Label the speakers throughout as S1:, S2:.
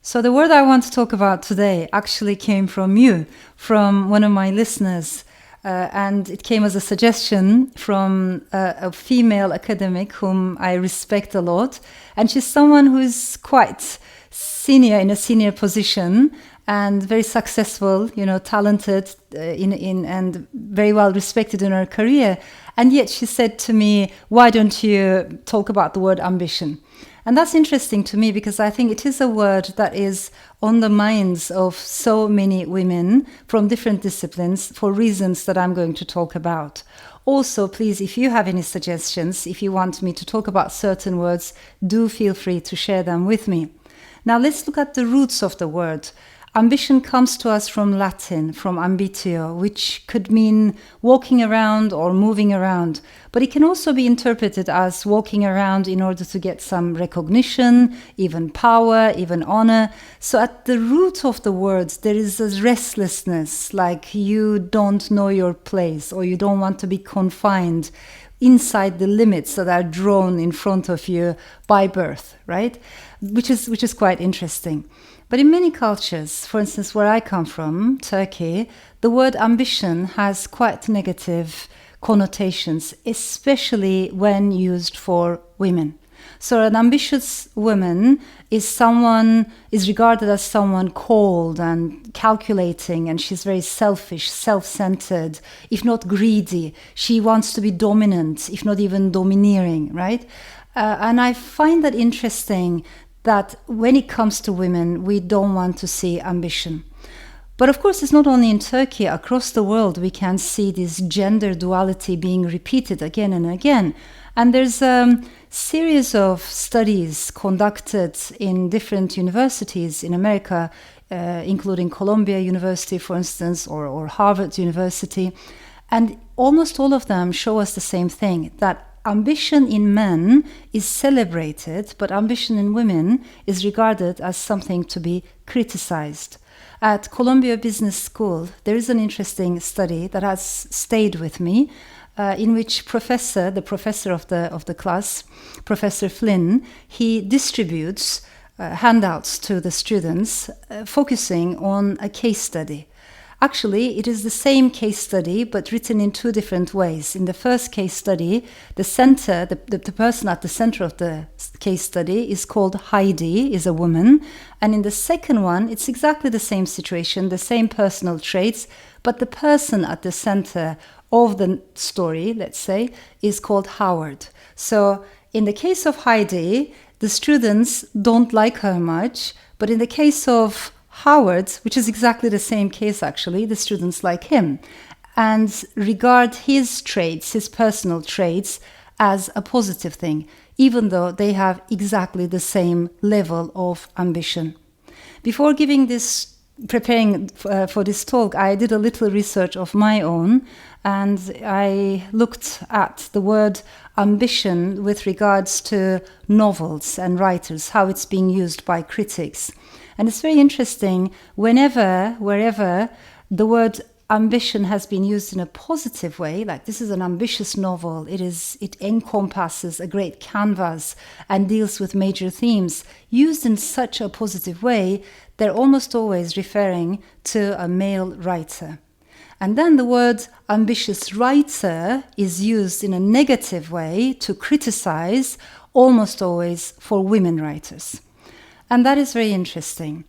S1: So the word I want to talk about today actually came from you, from one of my listeners. And it came as a suggestion from a female academic whom I respect a lot. And she's someone who's quite senior, in a senior position, and very successful, talented and very well respected in her career. And yet she said to me, why don't you talk about the word ambition? And that's interesting to me because I think it is a word that is on the minds of so many women from different disciplines for reasons that I'm going to talk about. Also, please, if you have any suggestions, if you want me to talk about certain words, do feel free to share them with me. Now, let's look at the roots of the word. Ambition comes to us from Latin, from ambitio, which could mean walking around or moving around. But it can also be interpreted as walking around in order to get some recognition, even power, even honor. So at the root of the words, there is a restlessness, like you don't know your place or you don't want to be confined inside the limits that are drawn in front of you by birth, right? Which is quite interesting. But in many cultures, for instance, where I come from, Turkey, the word ambition has quite negative connotations, especially when used for women. So an ambitious woman is regarded as someone cold and calculating, and she's very selfish, self-centered, if not greedy. She wants to be dominant, if not even domineering, right? And I find that interesting that when it comes to women, we don't want to see ambition. But of course, it's not only in Turkey. Across the world, we can see this gender duality being repeated again and again. And there's a series of studies conducted in different universities in America, including Columbia University, for instance, or Harvard University. And almost all of them show us the same thing, that ambition in men is celebrated, but ambition in women is regarded as something to be criticized. At Columbia Business School, there is an interesting study that has stayed with me, in which the professor of the class, Professor Flynn, he distributes handouts to the students, focusing on a case study. Actually, it is the same case study, but written in two different ways. In the first case study, the person at the center of the case study is called Heidi, is a woman. And in the second one, it's exactly the same situation, the same personal traits, but the person at the center of the story, let's say, is called Howard. So in the case of Heidi, the students don't like her much, but in the case of Howard, which is exactly the same case actually, the students like him and regard his traits, his personal traits, as a positive thing, even though they have exactly the same level of ambition. Before preparing for this talk, I did a little research of my own, and I looked at the word ambition with regards to novels and writers, how it's being used by critics. And it's very interesting, wherever the word ambition has been used in a positive way, like this is an ambitious novel, it encompasses a great canvas and deals with major themes, used in such a positive way, they're almost always referring to a male writer. And then the word ambitious writer is used in a negative way to criticize, almost always for women writers. And that is very interesting.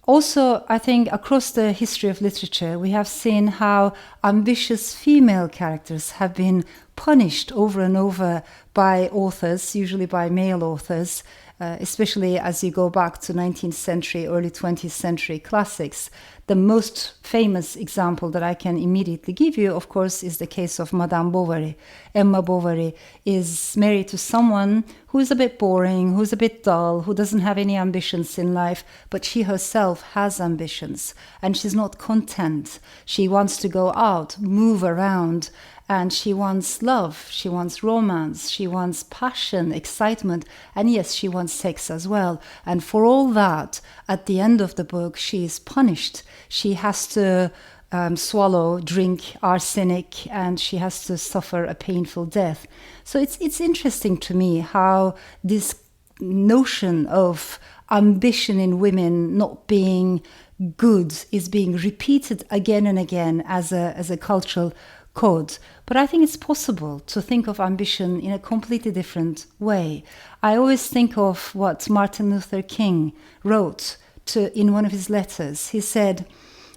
S1: Also, I think across the history of literature, we have seen how ambitious female characters have been punished over and over by authors, usually by male authors, especially as you go back to 19th century, early 20th century classics. The most famous example that I can immediately give you, of course, is the case of Madame Bovary. Emma Bovary is married to someone who is a bit boring, who's a bit dull, who doesn't have any ambitions in life, but she herself has ambitions, and she's not content. She wants to go out, move around, and she wants love, she wants romance, she wants passion, excitement, and yes, she wants sex as well. And for all that, at the end of the book, she is punished. She has to drink arsenic, and she has to suffer a painful death. So it's interesting to me how this notion of ambition in women not being good is being repeated again and again as a cultural code. But I think it's possible to think of ambition in a completely different way. I always think of what Martin Luther King wrote in one of his letters. He said,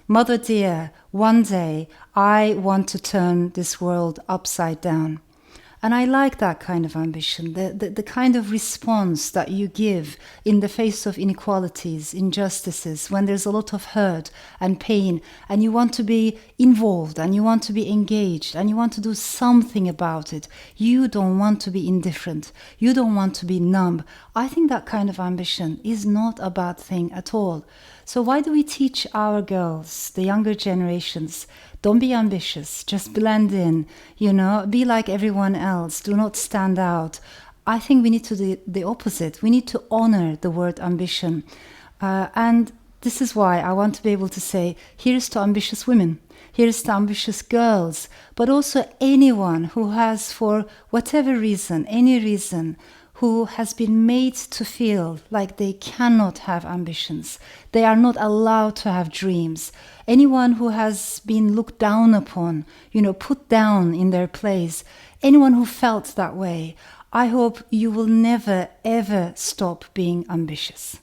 S1: "Mother dear, one day I want to turn this world upside down." And I like that kind of ambition, the kind of response that you give in the face of inequalities, injustices, when there's a lot of hurt and pain, and you want to be involved, and you want to be engaged, and you want to do something about it. You don't want to be indifferent. You don't want to be numb. I think that kind of ambition is not a bad thing at all. So why do we teach our girls, the younger generations, don't be ambitious, just blend in, be like everyone else, do not stand out? I think we need to do the opposite. We need to honor the word ambition. And this is why I want to be able to say, here's to ambitious women, here's to ambitious girls, but also anyone who has, for whatever reason, any reason, who has been made to feel like they cannot have ambitions. They are not allowed to have dreams. Anyone who has been looked down upon, put down in their place, anyone who felt that way, I hope you will never, ever stop being ambitious.